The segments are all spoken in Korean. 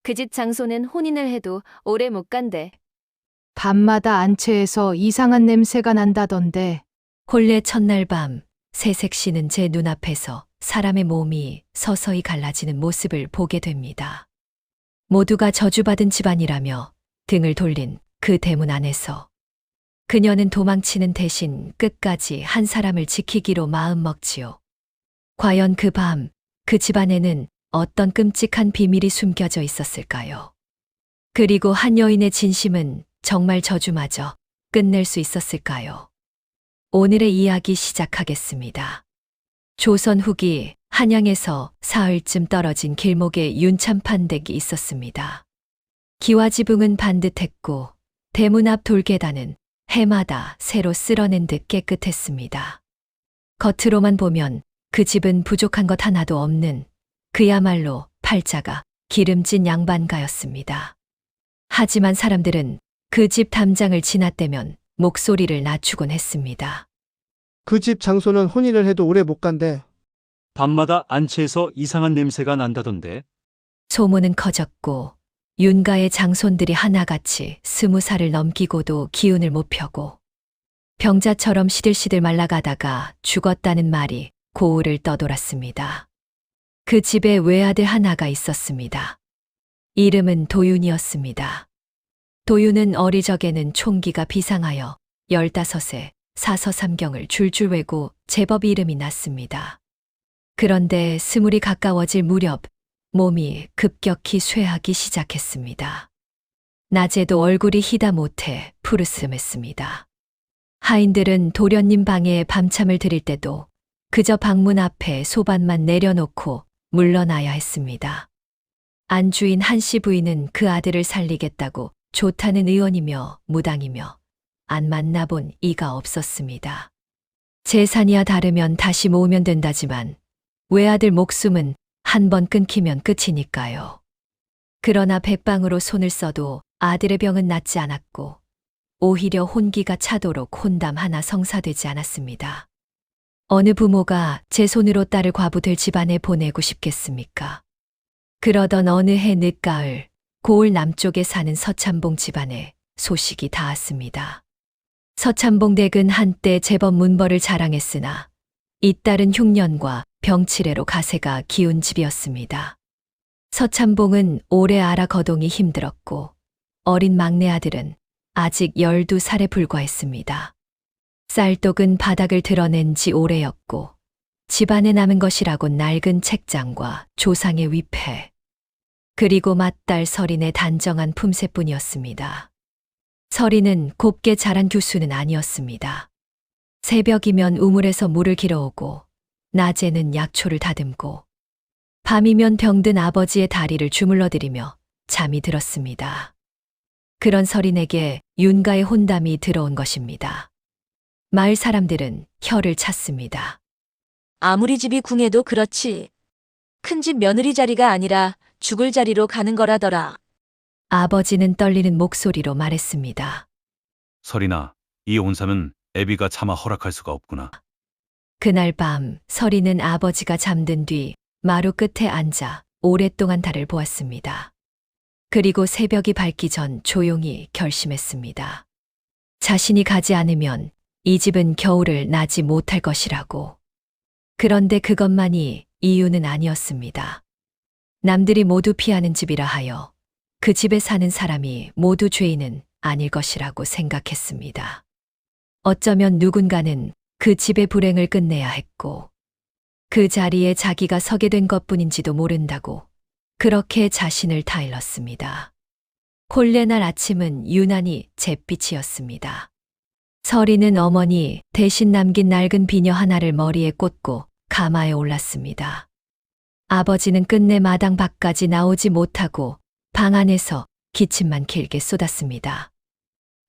그 집 장소는 혼인을 해도 오래 못 간대. 밤마다 안채에서 이상한 냄새가 난다던데. 혼례 첫날 밤 새색 씨는 제 눈앞에서 사람의 몸이 서서히 갈라지는 모습을 보게 됩니다. 모두가 저주받은 집안이라며 등을 돌린 그 대문 안에서 그녀는 도망치는 대신 끝까지 한 사람을 지키기로 마음먹지요. 과연 그 밤 그 집안에는 어떤 끔찍한 비밀이 숨겨져 있었을까요? 그리고 한 여인의 진심은 정말 저주마저 끝낼 수 있었을까요? 오늘의 이야기 시작하겠습니다. 조선 후기 한양에서 사흘쯤 떨어진 길목에 윤참판댁이 있었습니다. 기와지붕은 반듯했고 대문 앞 돌계단은 해마다 새로 쓸어낸 듯 깨끗했습니다. 겉으로만 보면 그 집은 부족한 것 하나도 없는 그야말로 팔자가 기름진 양반가였습니다. 하지만 사람들은 그 집 담장을 지나떼면 목소리를 낮추곤 했습니다. 그 집 장소는 혼인을 해도 오래 못 간대. 밤마다 안채에서 이상한 냄새가 난다던데. 소문은 커졌고 윤가의 장손들이 하나같이 20살을 넘기고도 기운을 못 펴고 병자처럼 시들시들 말라가다가 죽었다는 말이 고을을 떠돌았습니다. 그 집에 외아들 하나가 있었습니다. 이름은 도윤이었습니다. 도윤은 어리적에는 총기가 비상하여 15세 사서삼경을 줄줄 외고 제법 이름이 났습니다. 그런데 20이 가까워질 무렵 몸이 급격히 쇠하기 시작했습니다. 낮에도 얼굴이 희다 못해 푸르스름했습니다. 하인들은 도련님 방에 밤참을 들일 때도 그저 방문 앞에 소반만 내려놓고 물러나야 했습니다. 안주인 한씨 부인은 그 아들을 살리겠다고 좋다는 의원이며 무당이며 안 만나본 이가 없었습니다. 재산이야 다르면 다시 모으면 된다지만 외아들 목숨은 한 번 끊기면 끝이니까요. 그러나 백방으로 손을 써도 아들의 병은 낫지 않았고 오히려 혼기가 차도록 혼담 하나 성사되지 않았습니다. 어느 부모가 제 손으로 딸을 과부될 집안에 보내고 싶겠습니까? 그러던 어느 해 늦가을 고을 남쪽에 사는 서참봉 집안에 소식이 닿았습니다. 서참봉 댁은 한때 제법 문벌을 자랑했으나 잇따른 흉년과 병치레로 가세가 기운 집이었습니다. 서참봉은 오래 알아 거동이 힘들었고 어린 막내 아들은 아직 12살에 불과했습니다. 쌀독은 바닥을 드러낸 지 오래였고 집안에 남은 것이라곤 낡은 책장과 조상의 위패 그리고 맏딸 설인의 단정한 품새뿐이었습니다. 설인은 곱게 자란 교수는 아니었습니다. 새벽이면 우물에서 물을 길어오고 낮에는 약초를 다듬고 밤이면 병든 아버지의 다리를 주물러드리며 잠이 들었습니다. 그런 설인에게 윤가의 혼담이 들어온 것입니다. 마을 사람들은 혀를 찼습니다. 아무리 집이 궁해도 그렇지. 큰 집 며느리 자리가 아니라 죽을 자리로 가는 거라더라. 아버지는 떨리는 목소리로 말했습니다. 설이나 이 혼삼은 애비가 차마 허락할 수가 없구나. 그날 밤 설이는 아버지가 잠든 뒤 마루 끝에 앉아 오랫동안 달을 보았습니다. 그리고 새벽이 밝기 전 조용히 결심했습니다. 자신이 가지 않으면 이 집은 겨울을 나지 못할 것이라고. 그런데 그것만이 이유는 아니었습니다. 남들이 모두 피하는 집이라 하여 그 집에 사는 사람이 모두 죄인은 아닐 것이라고 생각했습니다. 어쩌면 누군가는 그 집의 불행을 끝내야 했고 그 자리에 자기가 서게 된 것뿐인지도 모른다고 그렇게 자신을 타일렀습니다. 혼례 날 아침은 유난히 잿빛이었습니다. 설이는 어머니 대신 남긴 낡은 비녀 하나를 머리에 꽂고 가마에 올랐습니다. 아버지는 끝내 마당 밖까지 나오지 못하고 방 안에서 기침만 길게 쏟았습니다.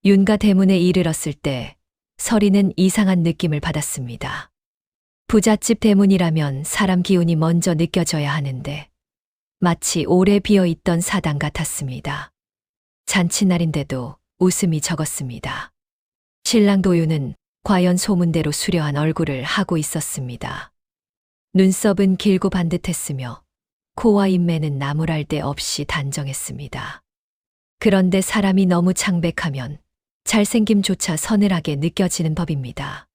윤가 대문에 이르렀을 때 설이는 이상한 느낌을 받았습니다. 부잣집 대문이라면 사람 기운이 먼저 느껴져야 하는데 마치 오래 비어있던 사당 같았습니다. 잔칫날인데도 웃음이 적었습니다. 신랑 도윤은 과연 소문대로 수려한 얼굴을 하고 있었습니다. 눈썹은 길고 반듯했으며 코와 인매는 나무랄 데 없이 단정했습니다. 그런데 사람이 너무 창백하면 잘생김조차 서늘하게 느껴지는 법입니다.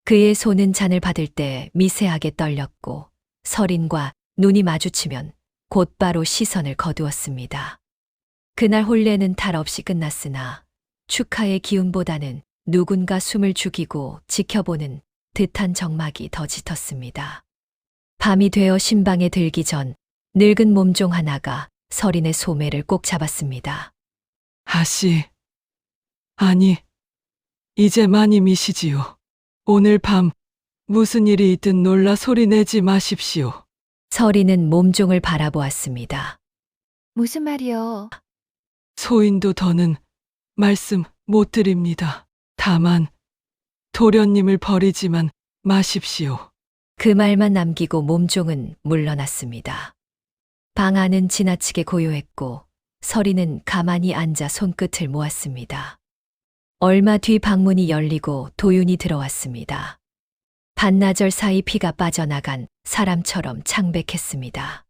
그의 손은 잔을 받을 때 미세하게 떨렸고 설인과 눈이 마주치면 곧바로 시선을 거두었습니다. 그날 혼례는 탈 없이 끝났으나 축하의 기운보다는 누군가 숨을 죽이고 지켜보는 듯한 적막이 더 짙었습니다. 밤이 되어 신방에 들기 전 늙은 몸종 하나가 설인의 소매를 꼭 잡았습니다. 아씨, 아니, 이제 마님이시지요. 오늘 밤 무슨 일이 있든 놀라 소리 내지 마십시오. 설인은 몸종을 바라보았습니다. 무슨 말이요? 소인도 더는 말씀 못 드립니다. 다만 도련님을 버리지만 마십시오. 그 말만 남기고 몸종은 물러났습니다. 방 안은 지나치게 고요했고 설이는 가만히 앉아 손끝을 모았습니다. 얼마 뒤 방문이 열리고 도윤이 들어왔습니다. 반나절 사이 피가 빠져나간 사람처럼 창백했습니다.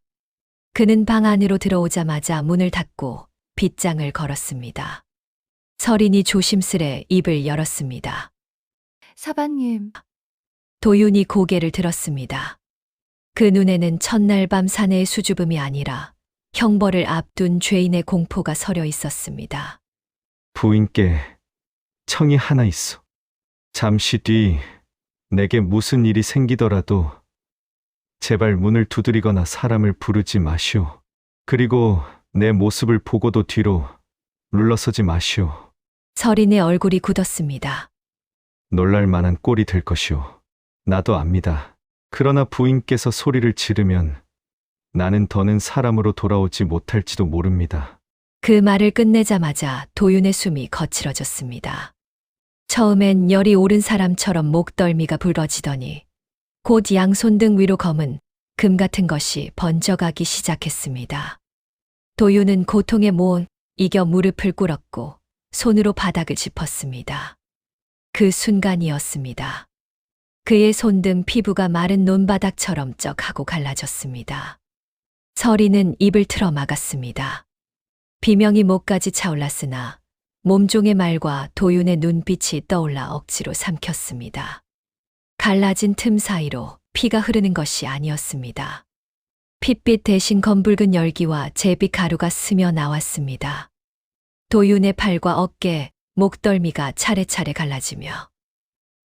그는 방 안으로 들어오자마자 문을 닫고 빗장을 걸었습니다. 설인이 조심스레 입을 열었습니다. 서방님, 도윤이 고개를 들었습니다. 그 눈에는 첫날 밤 사내의 수줍음이 아니라 형벌을 앞둔 죄인의 공포가 서려 있었습니다. 부인께 청이 하나 있어. 잠시 뒤 내게 무슨 일이 생기더라도 제발 문을 두드리거나 사람을 부르지 마시오. 그리고 내 모습을 보고도 뒤로 물러서지 마시오. 설인의 얼굴이 굳었습니다. 놀랄 만한 꼴이 될 것이오. 나도 압니다. 그러나 부인께서 소리를 지르면 나는 더는 사람으로 돌아오지 못할지도 모릅니다. 그 말을 끝내자마자 도윤의 숨이 거칠어졌습니다. 처음엔 열이 오른 사람처럼 목덜미가 붉어지더니 곧 양손 등 위로 검은 금 같은 것이 번져가기 시작했습니다. 도윤은 고통에 못 이겨 무릎을 꿇었고 손으로 바닥을 짚었습니다. 그 순간이었습니다. 그의 손 등 피부가 마른 논바닥처럼 쩍하고 갈라졌습니다. 설이는 입을 틀어 막았습니다. 비명이 목까지 차올랐으나 몸종의 말과 도윤의 눈빛이 떠올라 억지로 삼켰습니다. 갈라진 틈 사이로 피가 흐르는 것이 아니었습니다. 핏빛 대신 검붉은 열기와 제비 가루가 스며 나왔습니다. 도윤의 팔과 어깨, 목덜미가 차례차례 갈라지며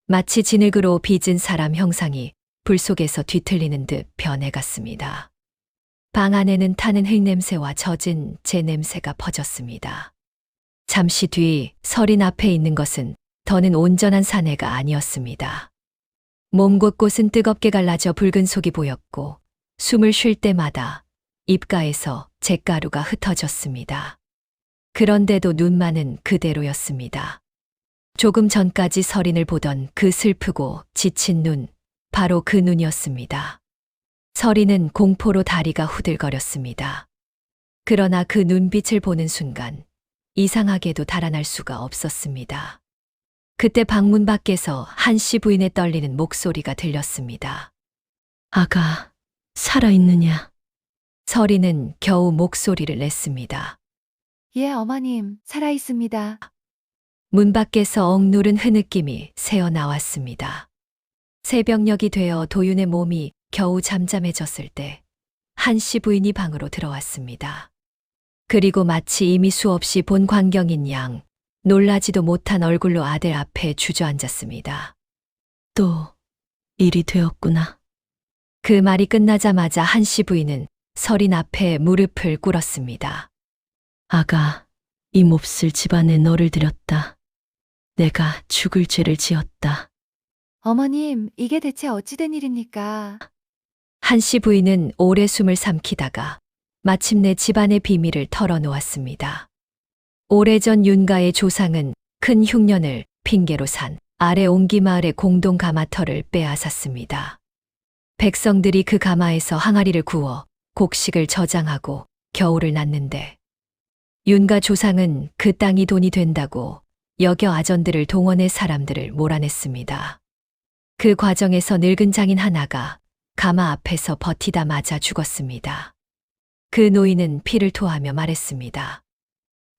마치 진흙으로 빚은 사람 형상이 불 속에서 뒤틀리는 듯 변해갔습니다. 방 안에는 타는 흙냄새와 젖은 재 냄새가 퍼졌습니다. 잠시 뒤 설인 앞에 있는 것은 더는 온전한 사내가 아니었습니다. 몸 곳곳은 뜨겁게 갈라져 붉은 속이 보였고 숨을 쉴 때마다 입가에서 잿가루가 흩어졌습니다. 그런데도 눈만은 그대로였습니다. 조금 전까지 설인을 보던 그 슬프고 지친 눈, 바로 그 눈이었습니다. 설인은 공포로 다리가 후들거렸습니다. 그러나 그 눈빛을 보는 순간 이상하게도 달아날 수가 없었습니다. 그때 방문 밖에서 한씨 부인의 떨리는 목소리가 들렸습니다. 아가, 살아있느냐? 설인은 겨우 목소리를 냈습니다. 예, 어머님, 살아있습니다. 문 밖에서 억누른 흐느낌이 새어 나왔습니다. 새벽녘이 되어 도윤의 몸이 겨우 잠잠해졌을 때 한씨 부인이 방으로 들어왔습니다. 그리고 마치 이미 수없이 본 광경인 양 놀라지도 못한 얼굴로 아들 앞에 주저앉았습니다. 또 일이 되었구나. 그 말이 끝나자마자 한씨 부인은 설인 앞에 무릎을 꿇었습니다. 아가, 이 몹쓸 집안에 너를 들였다. 내가 죽을 죄를 지었다. 어머님, 이게 대체 어찌된 일입니까? 한씨 부인은 오래 숨을 삼키다가 마침내 집안의 비밀을 털어놓았습니다. 오래전 윤가의 조상은 큰 흉년을 핑계로 산 아래 옹기마을의 공동 가마터를 빼앗았습니다. 백성들이 그 가마에서 항아리를 구워 곡식을 저장하고 겨울을 났는데 윤가 조상은 그 땅이 돈이 된다고 여겨 아전들을 동원해 사람들을 몰아냈습니다. 그 과정에서 늙은 장인 하나가 가마 앞에서 버티다 맞아 죽었습니다. 그 노인은 피를 토하며 말했습니다.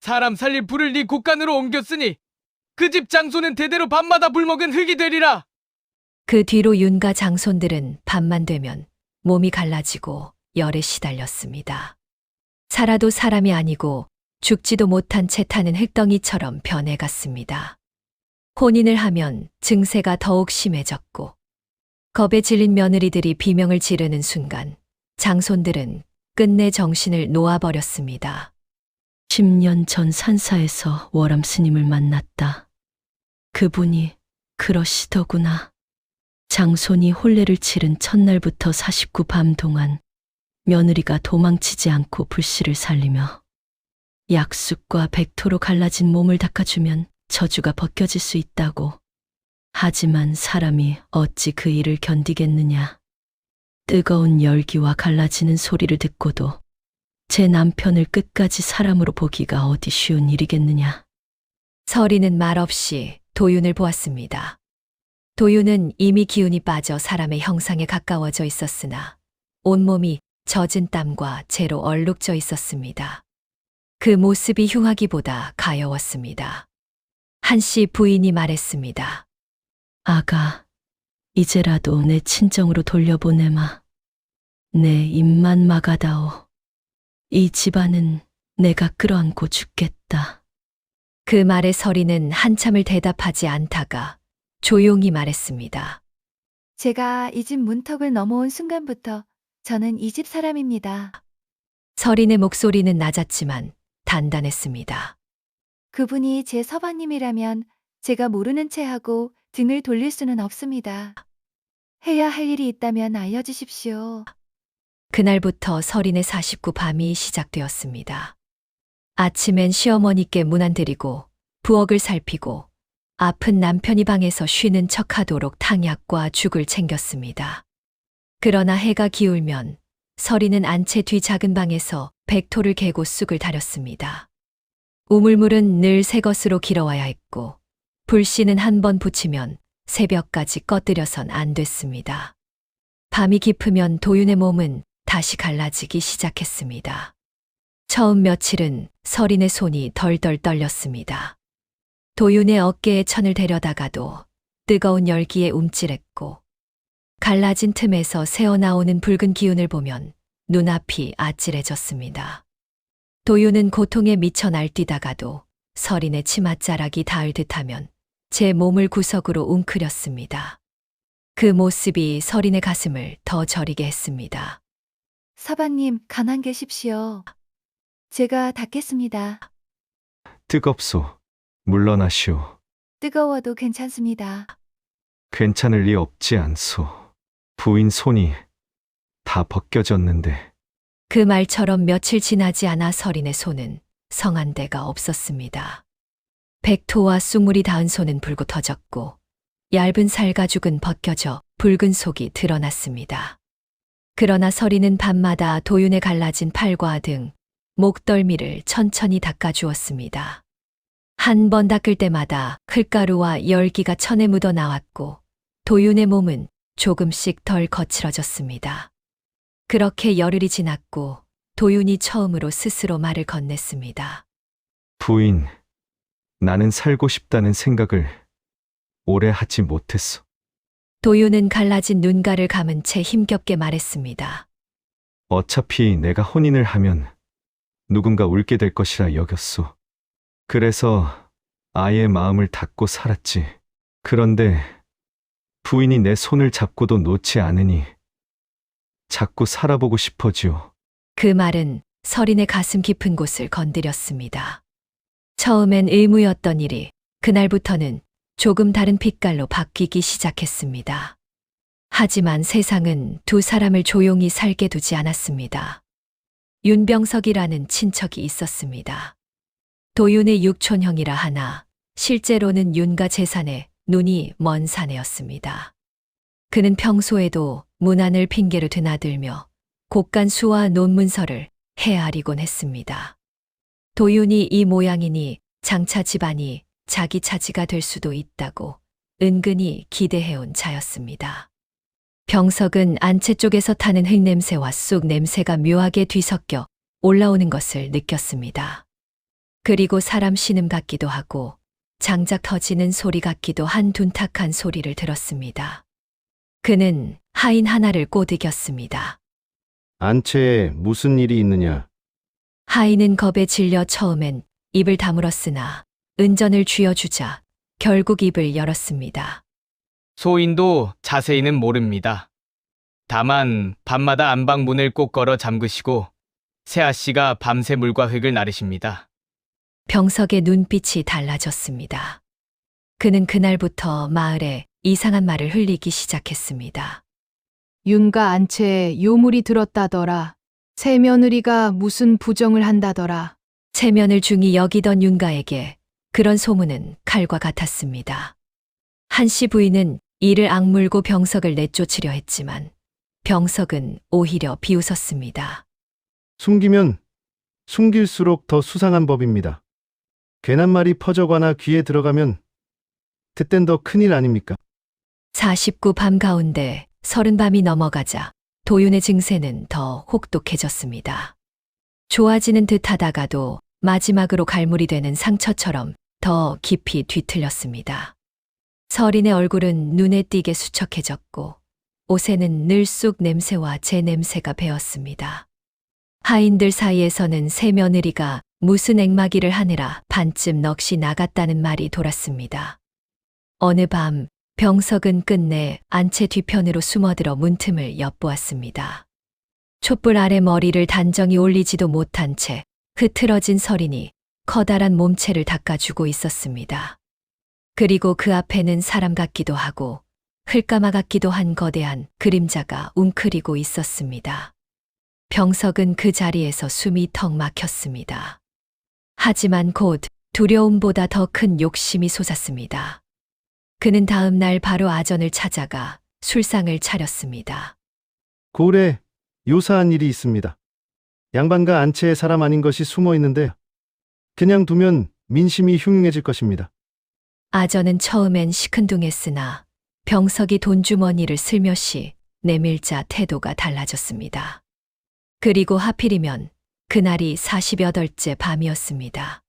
사람 살릴 불을 네 곳간으로 옮겼으니 그 집 장소는 대대로 밤마다 불먹은 흙이 되리라. 그 뒤로 윤가 장손들은 밤만 되면 몸이 갈라지고 열에 시달렸습니다. 살아도 사람이 아니고 죽지도 못한 채 타는 흙덩이처럼 변해갔습니다. 혼인을 하면 증세가 더욱 심해졌고 겁에 질린 며느리들이 비명을 지르는 순간 장손들은 끝내 정신을 놓아버렸습니다. 10년 전 산사에서 월암 스님을 만났다. 그분이 그러시더구나. 장손이 혼례를 치른 첫날부터 49 밤 동안 며느리가 도망치지 않고 불씨를 살리며 약숙과 백토로 갈라진 몸을 닦아주면 저주가 벗겨질 수 있다고. 하지만 사람이 어찌 그 일을 견디겠느냐. 뜨거운 열기와 갈라지는 소리를 듣고도 제 남편을 끝까지 사람으로 보기가 어디 쉬운 일이겠느냐. 서리는 말없이 도윤을 보았습니다. 도윤은 이미 기운이 빠져 사람의 형상에 가까워져 있었으나 온몸이 젖은 땀과 재로 얼룩져 있었습니다. 그 모습이 흉하기보다 가여웠습니다. 한씨 부인이 말했습니다. 아가, 이제라도 내 친정으로 돌려보내마. 내 입만 막아다오. 이 집안은 내가 끌어안고 죽겠다. 그 말에 서리는 한참을 대답하지 않다가 조용히 말했습니다. 제가 이 집 문턱을 넘어온 순간부터 저는 이 집 사람입니다. 서린의 목소리는 낮았지만 단단했습니다. 그분이 제 서방님이라면 제가 모르는 채 하고 등을 돌릴 수는 없습니다. 해야 할 일이 있다면 알려주십시오. 그날부터 서린의 49 밤이 시작되었습니다. 아침엔 시어머니께 문안드리고 부엌을 살피고 아픈 남편이 방에서 쉬는 척하도록 탕약과 죽을 챙겼습니다. 그러나 해가 기울면 서리는 안채 뒤 작은 방에서 백토를 개고 쑥을 다렸습니다. 우물물은 늘 새 것으로 길어와야 했고 불씨는 한 번 붙이면 새벽까지 꺼뜨려선 안 됐습니다. 밤이 깊으면 도윤의 몸은 다시 갈라지기 시작했습니다. 처음 며칠은 서린의 손이 덜덜 떨렸습니다. 도윤의 어깨에 천을 데려다가도 뜨거운 열기에 움찔했고 갈라진 틈에서 새어나오는 붉은 기운을 보면 눈앞이 아찔해졌습니다. 도윤은 고통에 미쳐 날뛰다가도 서린의 치맛자락이 닿을 듯하면 제 몸을 구석으로 웅크렸습니다. 그 모습이 서린의 가슴을 더 저리게 했습니다. 서방님, 가만 계십시오. 제가 닦겠습니다. 뜨겁소. 물러나시오. 뜨거워도 괜찮습니다. 괜찮을 리 없지 않소. 부인 손이 다 벗겨졌는데. 그 말처럼 며칠 지나지 않아 서린의 손은 성한 데가 없었습니다. 백토와 쑥물이 닿은 손은 불고 터졌고 얇은 살가죽은 벗겨져 붉은 속이 드러났습니다. 그러나 서린은 밤마다 도윤에 갈라진 팔과 등, 목덜미를 천천히 닦아주었습니다. 한 번 닦을 때마다 흘가루와 열기가 천에 묻어 나왔고 도윤의 몸은 조금씩 덜 거칠어졌습니다. 그렇게 열흘이 지났고 도윤이 처음으로 스스로 말을 건넸습니다. 부인, 나는 살고 싶다는 생각을 오래 하지 못했소. 도윤은 갈라진 눈가를 감은 채 힘겹게 말했습니다. 어차피 내가 혼인을 하면 누군가 울게 될 것이라 여겼소. 그래서 아예 마음을 닫고 살았지. 그런데 부인이 내 손을 잡고도 놓지 않으니 자꾸 살아보고 싶어지오. 그 말은 서린의 가슴 깊은 곳을 건드렸습니다. 처음엔 의무였던 일이 그날부터는 조금 다른 빛깔로 바뀌기 시작했습니다. 하지만 세상은 두 사람을 조용히 살게 두지 않았습니다. 윤병석이라는 친척이 있었습니다. 도윤의 육촌형이라 하나 실제로는 윤가 재산에 눈이 먼 사내였습니다. 그는 평소에도 문안을 핑계로 드나들며 곡간 수와 논문서를 헤아리곤 했습니다. 도윤이 이 모양이니 장차 집안이 자기 차지가 될 수도 있다고 은근히 기대해온 자였습니다. 병석은 안채 쪽에서 타는 흙냄새와 쑥 냄새가 묘하게 뒤섞여 올라오는 것을 느꼈습니다. 그리고 사람 신음 같기도 하고 장작 터지는 소리 같기도 한 둔탁한 소리를 들었습니다. 그는 하인 하나를 꼬드겼습니다. 안채에 무슨 일이 있느냐? 하인은 겁에 질려 처음엔 입을 다물었으나 은전을 쥐어주자 결국 입을 열었습니다. 소인도 자세히는 모릅니다. 다만 밤마다 안방 문을 꼭 걸어 잠그시고 세아 씨가 밤새 물과 흙을 나르십니다. 병석의 눈빛이 달라졌습니다. 그는 그날부터 마을에 이상한 말을 흘리기 시작했습니다. 윤가 안채에 요물이 들었다더라. 새 며느리가 무슨 부정을 한다더라. 체면을 중히 여기던 윤가에게 그런 소문은 칼과 같았습니다. 한씨 부인은 이를 악물고 병석을 내쫓으려 했지만 병석은 오히려 비웃었습니다. 숨기면 숨길수록 더 수상한 법입니다. 괜한 말이 퍼져가나 귀에 들어가면 그땐 더 큰일 아닙니까? 49 밤 가운데 30 밤이 넘어가자 도윤의 증세는 더 혹독해졌습니다. 좋아지는 듯 하다가도 마지막으로 갈물이 되는 상처처럼 더 깊이 뒤틀렸습니다. 서린의 얼굴은 눈에 띄게 수척해졌고 옷에는 늘 쑥 냄새와 제 냄새가 배었습니다. 하인들 사이에서는 새 며느리가 무슨 액마기를 하느라 반쯤 넋이 나갔다는 말이 돌았습니다. 어느 밤 병석은 끝내 안채 뒤편으로 숨어들어 문틈을 엿보았습니다. 촛불 아래 머리를 단정히 올리지도 못한 채 흐트러진 서린이 커다란 몸체를 닦아주고 있었습니다. 그리고 그 앞에는 사람 같기도 하고 흘까마 같기도 한 거대한 그림자가 웅크리고 있었습니다. 병석은 그 자리에서 숨이 턱 막혔습니다. 하지만 곧 두려움보다 더 큰 욕심이 솟았습니다. 그는 다음 날 바로 아전을 찾아가 술상을 차렸습니다. 고을에 요사한 일이 있습니다. 양반과 안채의 사람 아닌 것이 숨어 있는데 그냥 두면 민심이 흉흉해질 것입니다. 아전은 처음엔 시큰둥했으나 병석이 돈주머니를 슬며시 내밀자 태도가 달라졌습니다. 그리고 하필이면 그날이 48째 밤이었습니다.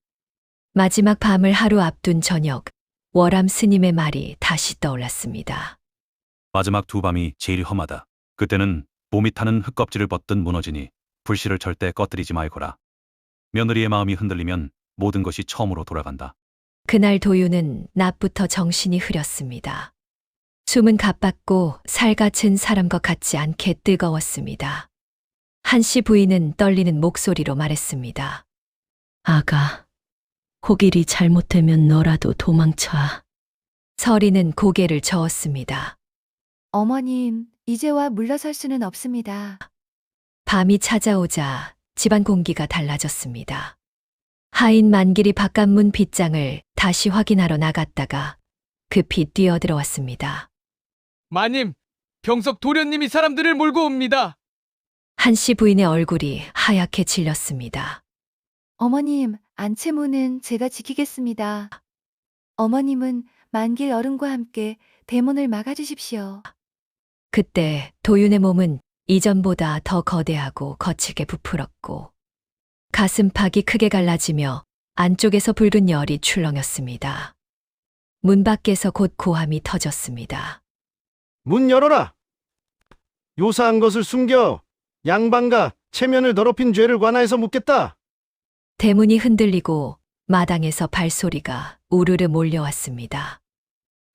마지막 밤을 하루 앞둔 저녁, 월암 스님의 말이 다시 떠올랐습니다. 마지막 두 밤이 제일 험하다. 그때는 봄이 타는 흙껍질을 벗듯 무너지니 불씨를 절대 꺼뜨리지 말거라. 며느리의 마음이 흔들리면 모든 것이 처음으로 돌아간다. 그날 도윤은 낮부터 정신이 흐렸습니다. 숨은 가빴고 살같은 사람 것 같지 않게 뜨거웠습니다. 한씨 부인은 떨리는 목소리로 말했습니다. 아가, 고길이 잘못되면 너라도 도망쳐. 서리는 고개를 저었습니다. 어머님, 이제와 물러설 수는 없습니다. 밤이 찾아오자 집안 공기가 달라졌습니다. 하인 만길이 바깥문 빗장을 다시 확인하러 나갔다가 급히 뛰어들어왔습니다. 마님, 병석 도련님이 사람들을 몰고 옵니다. 한씨 부인의 얼굴이 하얗게 질렸습니다. 어머님, 안채문은 제가 지키겠습니다. 어머님은 만길 어른과 함께 대문을 막아주십시오. 그때 도윤의 몸은 이전보다 더 거대하고 거칠게 부풀었고 가슴팍이 크게 갈라지며 안쪽에서 붉은 열이 출렁였습니다. 문 밖에서 곧 고함이 터졌습니다. 문 열어라! 요사한 것을 숨겨 양반과 체면을 더럽힌 죄를 관하여서 묻겠다. 대문이 흔들리고 마당에서 발소리가 우르르 몰려왔습니다.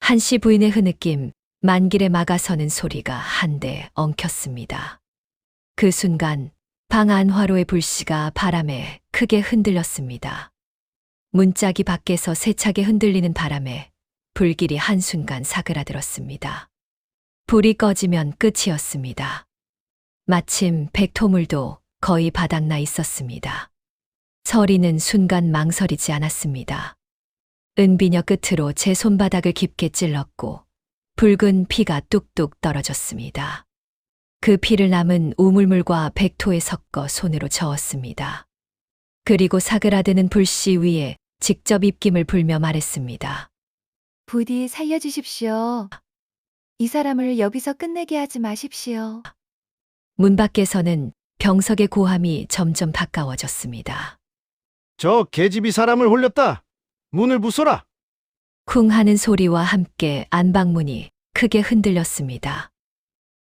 한씨 부인의 흐느낌, 만길에 막아서는 소리가 한데 엉켰습니다. 그 순간 방 안화로의 불씨가 바람에 크게 흔들렸습니다. 문짝이 밖에서 세차게 흔들리는 바람에 불길이 한순간 사그라들었습니다. 불이 꺼지면 끝이었습니다. 마침 백토물도 거의 바닥나 있었습니다. 서리는 순간 망설이지 않았습니다. 은비녀 끝으로 제 손바닥을 깊게 찔렀고 붉은 피가 뚝뚝 떨어졌습니다. 그 피를 남은 우물물과 백토에 섞어 손으로 저었습니다. 그리고 사그라드는 불씨 위에 직접 입김을 불며 말했습니다. 부디 살려주십시오. 이 사람을 여기서 끝내게 하지 마십시오. 문 밖에서는 병석의 고함이 점점 가까워졌습니다. 저 계집이 사람을 홀렸다. 문을 부숴라. 쿵 하는 소리와 함께 안방문이 크게 흔들렸습니다.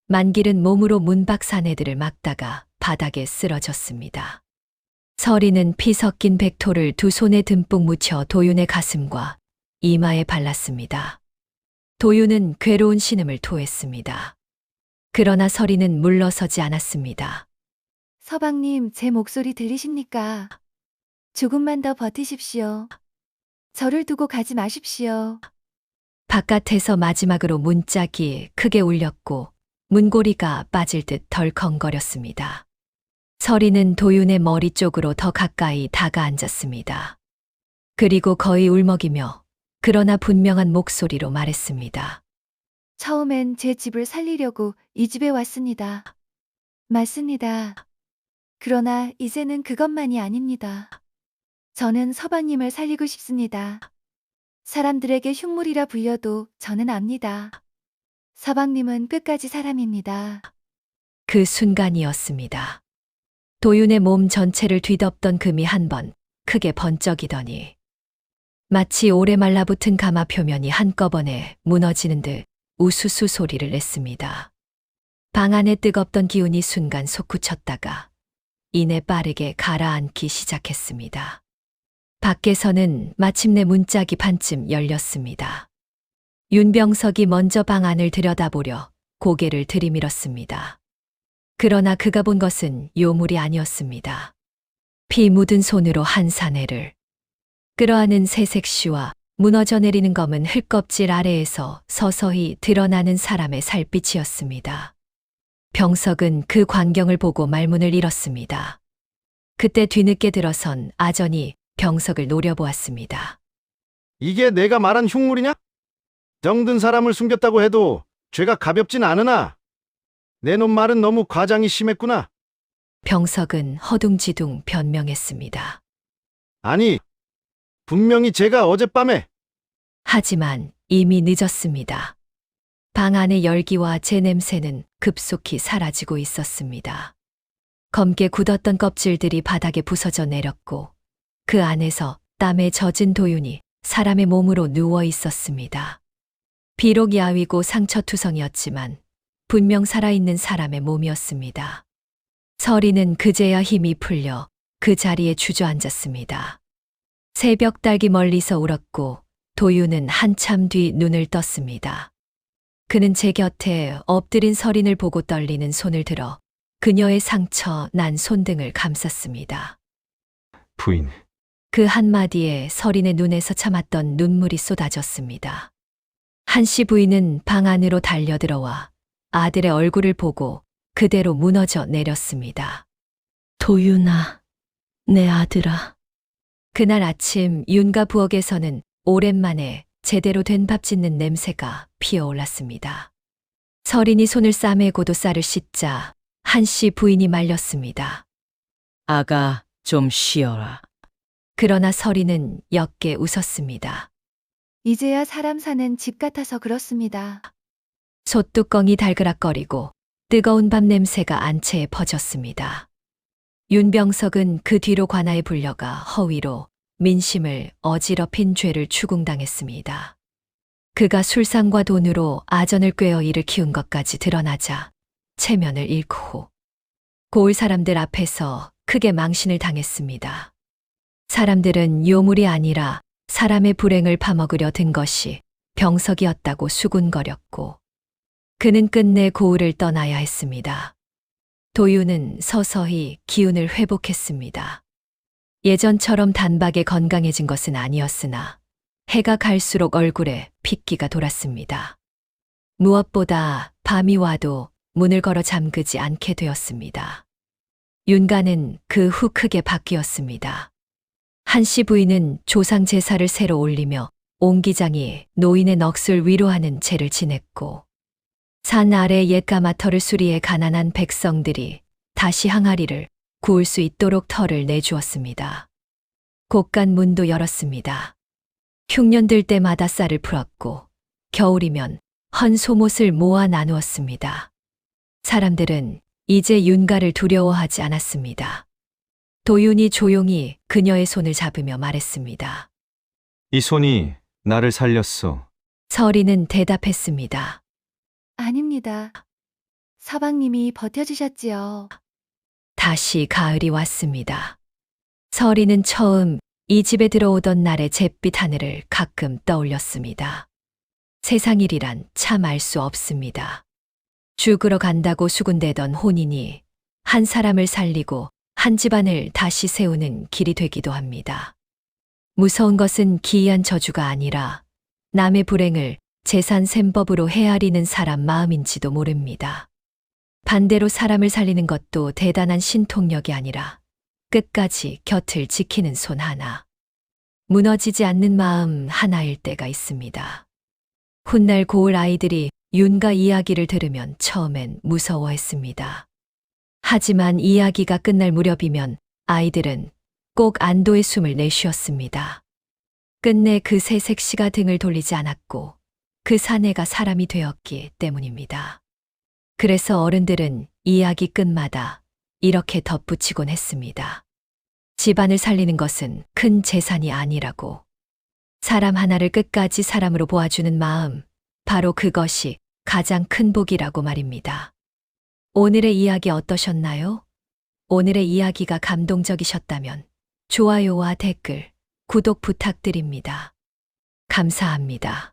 만길은 몸으로 문밖 사내들을 막다가 바닥에 쓰러졌습니다. 서리는 피 섞인 백토를 두 손에 듬뿍 묻혀 도윤의 가슴과 이마에 발랐습니다. 도윤은 괴로운 신음을 토했습니다. 그러나 서리는 물러서지 않았습니다. 서방님, 제 목소리 들리십니까? 조금만 더 버티십시오. 저를 두고 가지 마십시오. 바깥에서 마지막으로 문짝이 크게 울렸고 문고리가 빠질 듯 덜컹거렸습니다. 서리는 도윤의 머리 쪽으로 더 가까이 다가앉았습니다. 그리고 거의 울먹이며 그러나 분명한 목소리로 말했습니다. 처음엔 제 집을 살리려고 이 집에 왔습니다. 맞습니다. 그러나 이제는 그것만이 아닙니다. 저는 서방님을 살리고 싶습니다. 사람들에게 흉물이라 불려도 저는 압니다. 서방님은 끝까지 사람입니다. 그 순간이었습니다. 도윤의 몸 전체를 뒤덮던 금이 한 번 크게 번쩍이더니 마치 오래 말라붙은 가마 표면이 한꺼번에 무너지는 듯 우수수 소리를 냈습니다. 방 안에 뜨겁던 기운이 순간 솟구쳤다가 이내 빠르게 가라앉기 시작했습니다. 밖에서는 마침내 문짝이 반쯤 열렸습니다. 윤병석이 먼저 방 안을 들여다보려 고개를 들이밀었습니다. 그러나 그가 본 것은 요물이 아니었습니다. 피 묻은 손으로 한 사내를 끌어안은 새색시와 무너져 내리는 검은 흙껍질 아래에서 서서히 드러나는 사람의 살빛이었습니다. 병석은 그 광경을 보고 말문을 잃었습니다. 그때 뒤늦게 들어선 아전이 병석을 노려보았습니다. 이게 내가 말한 흉물이냐? 정든 사람을 숨겼다고 해도 죄가 가볍진 않으나 내 놈 말은 너무 과장이 심했구나. 병석은 허둥지둥 변명했습니다. 아니, 분명히 제가 어젯밤에 하지만 이미 늦었습니다. 방 안의 열기와 제 냄새는 급속히 사라지고 있었습니다. 검게 굳었던 껍질들이 바닥에 부서져 내렸고 그 안에서 땀에 젖은 도윤이 사람의 몸으로 누워 있었습니다. 비록 야위고 상처투성이었지만 분명 살아있는 사람의 몸이었습니다. 서리는 그제야 힘이 풀려 그 자리에 주저앉았습니다. 새벽 달기 멀리서 울었고 도윤은 한참 뒤 눈을 떴습니다. 그는 제 곁에 엎드린 서린을 보고 떨리는 손을 들어 그녀의 상처 난 손등을 감쌌습니다. 부인, 그 한마디에 서린의 눈에서 참았던 눈물이 쏟아졌습니다. 한씨 부인은 방 안으로 달려들어와 아들의 얼굴을 보고 그대로 무너져 내렸습니다. 도윤아, 내 아들아. 그날 아침 윤가 부엌에서는 오랜만에 제대로 된 밥 짓는 냄새가 피어올랐습니다. 서린이 손을 싸매고도 쌀을 씻자 한씨 부인이 말렸습니다. 아가, 좀 쉬어라. 그러나 서린은 옅게 웃었습니다. 이제야 사람 사는 집 같아서 그렇습니다. 솥뚜껑이 달그락거리고 뜨거운 밥 냄새가 안채에 퍼졌습니다. 윤병석은 그 뒤로 관아에 불려가 허위로 민심을 어지럽힌 죄를 추궁당했습니다. 그가 술상과 돈으로 아전을 꿰어 이를 키운 것까지 드러나자 체면을 잃고 고을 사람들 앞에서 크게 망신을 당했습니다. 사람들은 요물이 아니라 사람의 불행을 파먹으려 든 것이 병석이었다고 수군거렸고 그는 끝내 고을을 떠나야 했습니다. 도윤은 서서히 기운을 회복했습니다. 예전처럼 단박에 건강해진 것은 아니었으나 해가 갈수록 얼굴에 핏기가 돌았습니다. 무엇보다 밤이 와도 문을 걸어 잠그지 않게 되었습니다. 윤가는 그 후 크게 바뀌었습니다. 한씨 부인은 조상 제사를 새로 올리며 옹기장이 노인의 넋을 위로하는 제를 지냈고 산 아래 옛 가마터를 수리해 가난한 백성들이 다시 항아리를 구울 수 있도록 터를 내주었습니다. 곳간 문도 열었습니다. 흉년 들 때마다 쌀을 풀었고 겨울이면 헌 소못을 모아 나누었습니다. 사람들은 이제 윤가를 두려워하지 않았습니다. 도윤이 조용히 그녀의 손을 잡으며 말했습니다. 이 손이 나를 살렸어. 서리는 대답했습니다. 아닙니다. 서방님이 버텨주셨지요. 다시 가을이 왔습니다. 서리는 처음 이 집에 들어오던 날의 잿빛 하늘을 가끔 떠올렸습니다. 세상 일이란 참 알 수 없습니다. 죽으러 간다고 수군대던 혼인이 한 사람을 살리고 한 집안을 다시 세우는 길이 되기도 합니다. 무서운 것은 기이한 저주가 아니라 남의 불행을 재산 셈법으로 헤아리는 사람 마음인지도 모릅니다. 반대로 사람을 살리는 것도 대단한 신통력이 아니라 끝까지 곁을 지키는 손 하나, 무너지지 않는 마음 하나일 때가 있습니다. 훗날 고을 아이들이 윤가 이야기를 들으면 처음엔 무서워했습니다. 하지만 이야기가 끝날 무렵이면 아이들은 꼭 안도의 숨을 내쉬었습니다. 끝내 그 새 색시가 등을 돌리지 않았고 그 사내가 사람이 되었기 때문입니다. 그래서 어른들은 이야기 끝마다 이렇게 덧붙이곤 했습니다. 집안을 살리는 것은 큰 재산이 아니라고. 사람 하나를 끝까지 사람으로 보아주는 마음, 바로 그것이 가장 큰 복이라고 말입니다. 오늘의 이야기 어떠셨나요? 오늘의 이야기가 감동적이셨다면 좋아요와 댓글, 구독 부탁드립니다. 감사합니다.